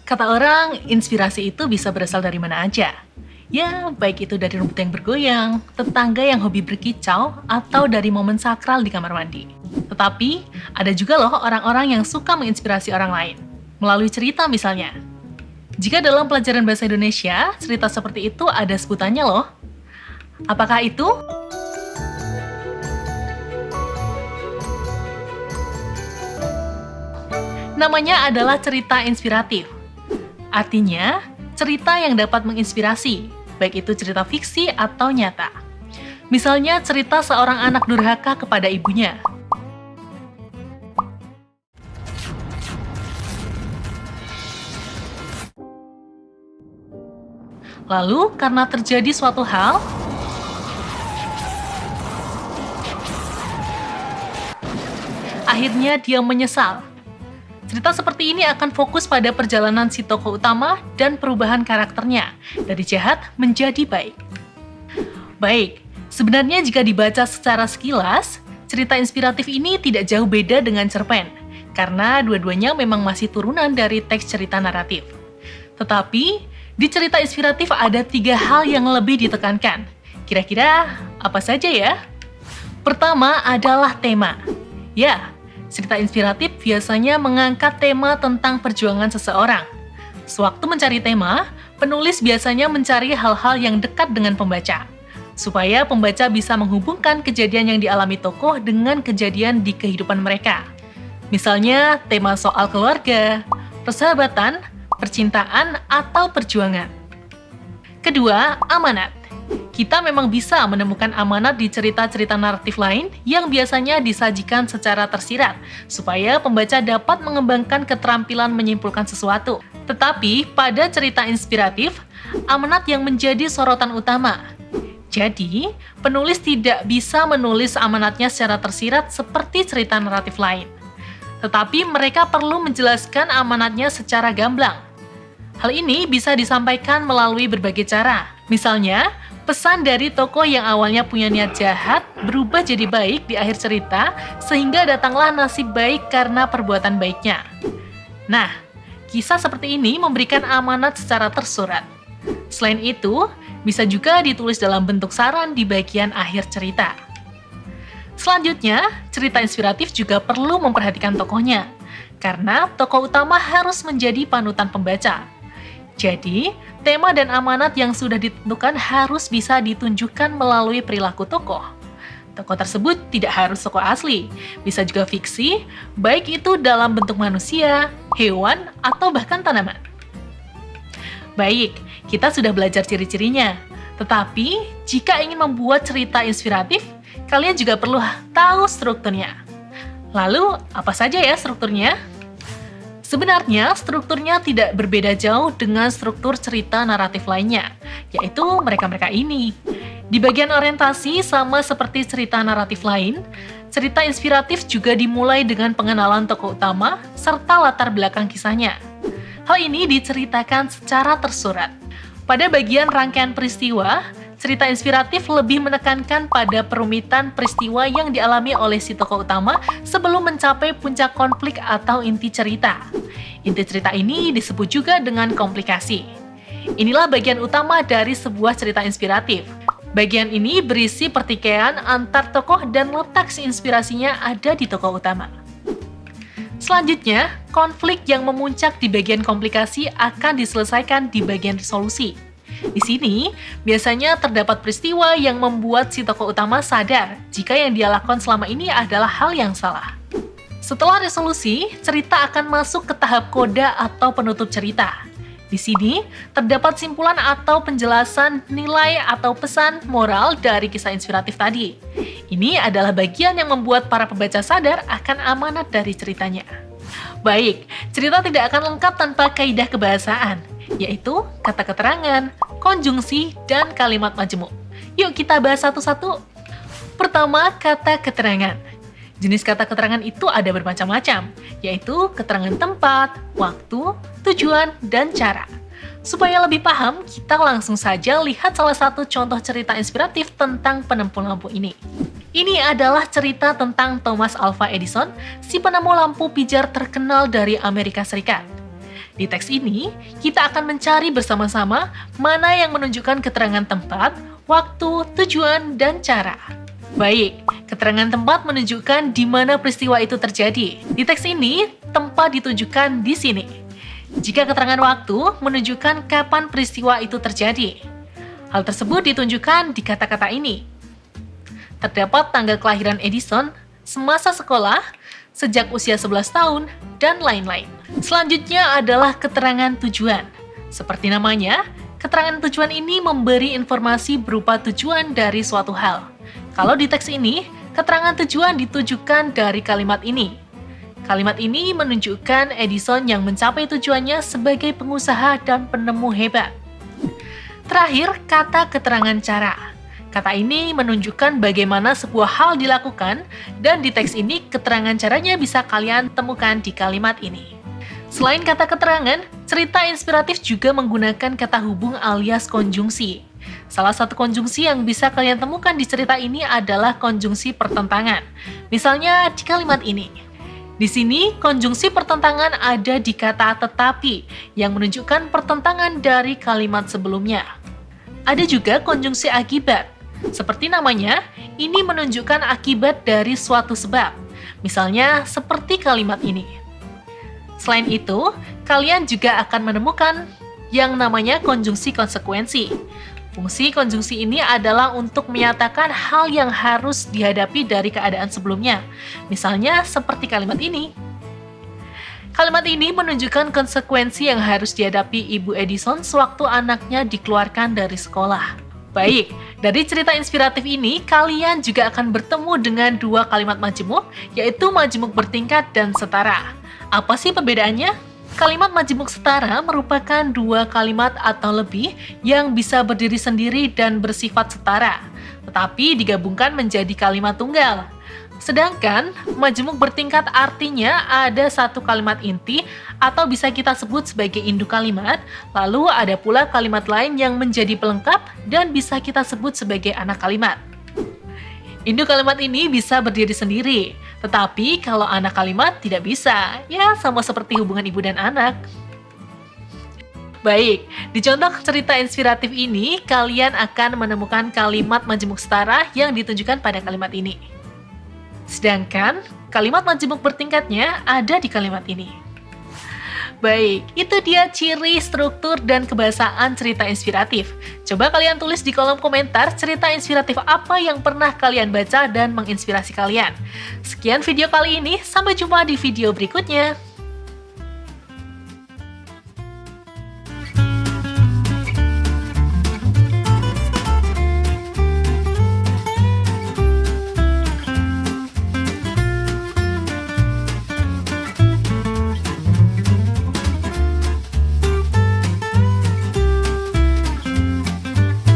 Kata orang, inspirasi itu bisa berasal dari mana aja. Ya, baik itu dari rumput yang bergoyang, tetangga yang hobi berkicau, atau dari momen sakral di kamar mandi. Tetapi, ada juga loh orang-orang yang suka menginspirasi orang lain. Melalui cerita misalnya. Jika dalam pelajaran bahasa Indonesia, cerita seperti itu ada sebutannya loh. Apakah itu? Namanya adalah cerita inspiratif. Artinya, cerita yang dapat menginspirasi, baik itu cerita fiksi atau nyata. Misalnya cerita seorang anak durhaka kepada ibunya. Lalu, karena terjadi suatu hal, akhirnya dia menyesal. Cerita seperti ini akan fokus pada perjalanan si tokoh utama dan perubahan karakternya dari jahat menjadi baik. Baik, sebenarnya jika dibaca secara sekilas, cerita inspiratif ini tidak jauh beda dengan cerpen, karena dua-duanya memang masih turunan dari teks cerita naratif. Tetapi, di cerita inspiratif ada 3 hal yang lebih ditekankan. Kira-kira apa saja ya? Pertama adalah tema. Ya, cerita inspiratif biasanya mengangkat tema tentang perjuangan seseorang. Sewaktu mencari tema, penulis biasanya mencari hal-hal yang dekat dengan pembaca, supaya pembaca bisa menghubungkan kejadian yang dialami tokoh dengan kejadian di kehidupan mereka. Misalnya, tema soal keluarga, persahabatan, percintaan, atau perjuangan. Kedua, amanat. Kita memang bisa menemukan amanat di cerita-cerita naratif lain yang biasanya disajikan secara tersirat, supaya pembaca dapat mengembangkan keterampilan menyimpulkan sesuatu. Tetapi, pada cerita inspiratif, amanat yang menjadi sorotan utama. Jadi, penulis tidak bisa menulis amanatnya secara tersirat seperti cerita naratif lain. Tetapi mereka perlu menjelaskan amanatnya secara gamblang. Hal ini bisa disampaikan melalui berbagai cara. Misalnya, pesan dari tokoh yang awalnya punya niat jahat berubah jadi baik di akhir cerita, sehingga datanglah nasib baik karena perbuatan baiknya. Nah, kisah seperti ini memberikan amanat secara tersurat. Selain itu, bisa juga ditulis dalam bentuk saran di bagian akhir cerita. Selanjutnya, cerita inspiratif juga perlu memperhatikan tokohnya, karena tokoh utama harus menjadi panutan pembaca. Jadi, tema dan amanat yang sudah ditentukan harus bisa ditunjukkan melalui perilaku tokoh. Tokoh tersebut tidak harus tokoh asli, bisa juga fiksi, baik itu dalam bentuk manusia, hewan, atau bahkan tanaman. Baik, kita sudah belajar ciri-cirinya. Tetapi, jika ingin membuat cerita inspiratif, kalian juga perlu tahu strukturnya. Lalu, apa saja ya strukturnya? Sebenarnya, strukturnya tidak berbeda jauh dengan struktur cerita naratif lainnya, yaitu mereka-mereka ini. Di bagian orientasi, sama seperti cerita naratif lain, cerita inspiratif juga dimulai dengan pengenalan tokoh utama serta latar belakang kisahnya. Hal ini diceritakan secara tersurat. Pada bagian rangkaian peristiwa, cerita inspiratif lebih menekankan pada perumitan peristiwa yang dialami oleh si tokoh utama sebelum mencapai puncak konflik atau inti cerita. Inti cerita ini disebut juga dengan komplikasi. Inilah bagian utama dari sebuah cerita inspiratif. Bagian ini berisi pertikaian antar tokoh dan letak inspirasinya ada di tokoh utama. Selanjutnya, konflik yang memuncak di bagian komplikasi akan diselesaikan di bagian resolusi. Di sini, biasanya terdapat peristiwa yang membuat si tokoh utama sadar jika yang dia lakukan selama ini adalah hal yang salah. Setelah resolusi, cerita akan masuk ke tahap koda atau penutup cerita. Di sini, terdapat simpulan atau penjelasan nilai atau pesan moral dari kisah inspiratif tadi. Ini adalah bagian yang membuat para pembaca sadar akan amanat dari ceritanya. Baik, cerita tidak akan lengkap tanpa kaidah kebahasaan, yaitu kata keterangan, konjungsi, dan kalimat majemuk. Yuk kita bahas satu-satu. Pertama, kata keterangan. Jenis kata keterangan itu ada bermacam-macam, yaitu keterangan tempat, waktu, tujuan, dan cara. Supaya lebih paham, kita langsung saja lihat salah satu contoh cerita inspiratif tentang penemu lampu ini. Ini adalah cerita tentang Thomas Alva Edison, si penemu lampu pijar terkenal dari Amerika Serikat. Di teks ini, kita akan mencari bersama-sama mana yang menunjukkan keterangan tempat, waktu, tujuan, dan cara. Baik, keterangan tempat menunjukkan di mana peristiwa itu terjadi. Di teks ini, tempat ditunjukkan di sini. Jika keterangan waktu menunjukkan kapan peristiwa itu terjadi. Hal tersebut ditunjukkan di kata-kata ini. Terdapat tanggal kelahiran Edison, semasa sekolah, sejak usia 11 tahun, dan lain-lain. Selanjutnya adalah keterangan tujuan. Seperti namanya, keterangan tujuan ini memberi informasi berupa tujuan dari suatu hal. Kalau di teks ini, keterangan tujuan ditujukan dari kalimat ini. Kalimat ini menunjukkan Edison yang mencapai tujuannya sebagai pengusaha dan penemu hebat. Terakhir, kata keterangan cara. Kata ini menunjukkan bagaimana sebuah hal dilakukan, dan di teks ini keterangan caranya bisa kalian temukan di kalimat ini. Selain kata keterangan, cerita inspiratif juga menggunakan kata hubung alias konjungsi. Salah satu konjungsi yang bisa kalian temukan di cerita ini adalah konjungsi pertentangan. Misalnya di kalimat ini. Di sini, konjungsi pertentangan ada di kata tetapi, yang menunjukkan pertentangan dari kalimat sebelumnya. Ada juga konjungsi akibat. Seperti namanya, ini menunjukkan akibat dari suatu sebab. Misalnya, seperti kalimat ini. Selain itu, kalian juga akan menemukan yang namanya konjungsi konsekuensi. Fungsi konjungsi ini adalah untuk menyatakan hal yang harus dihadapi dari keadaan sebelumnya. Misalnya, seperti kalimat ini. Kalimat ini menunjukkan konsekuensi yang harus dihadapi Ibu Edison sewaktu anaknya dikeluarkan dari sekolah. Baik, dari cerita inspiratif ini, kalian juga akan bertemu dengan dua kalimat majemuk, yaitu majemuk bertingkat dan setara. Apa sih perbedaannya? Kalimat majemuk setara merupakan dua kalimat atau lebih yang bisa berdiri sendiri dan bersifat setara, tetapi digabungkan menjadi kalimat tunggal. Sedangkan majemuk bertingkat artinya ada satu kalimat inti atau bisa kita sebut sebagai induk kalimat, lalu ada pula kalimat lain yang menjadi pelengkap dan bisa kita sebut sebagai anak kalimat. Induk kalimat ini bisa berdiri sendiri, tetapi kalau anak kalimat tidak bisa, ya sama seperti hubungan ibu dan anak. Baik, di contoh cerita inspiratif ini, kalian akan menemukan kalimat majemuk setara yang ditunjukkan pada kalimat ini. Sedangkan kalimat majemuk bertingkatnya ada di kalimat ini. Baik, itu dia ciri, struktur, dan kebahasaan cerita inspiratif. Coba kalian tulis di kolom komentar cerita inspiratif apa yang pernah kalian baca dan menginspirasi kalian. Sekian video kali ini, sampai jumpa di video berikutnya.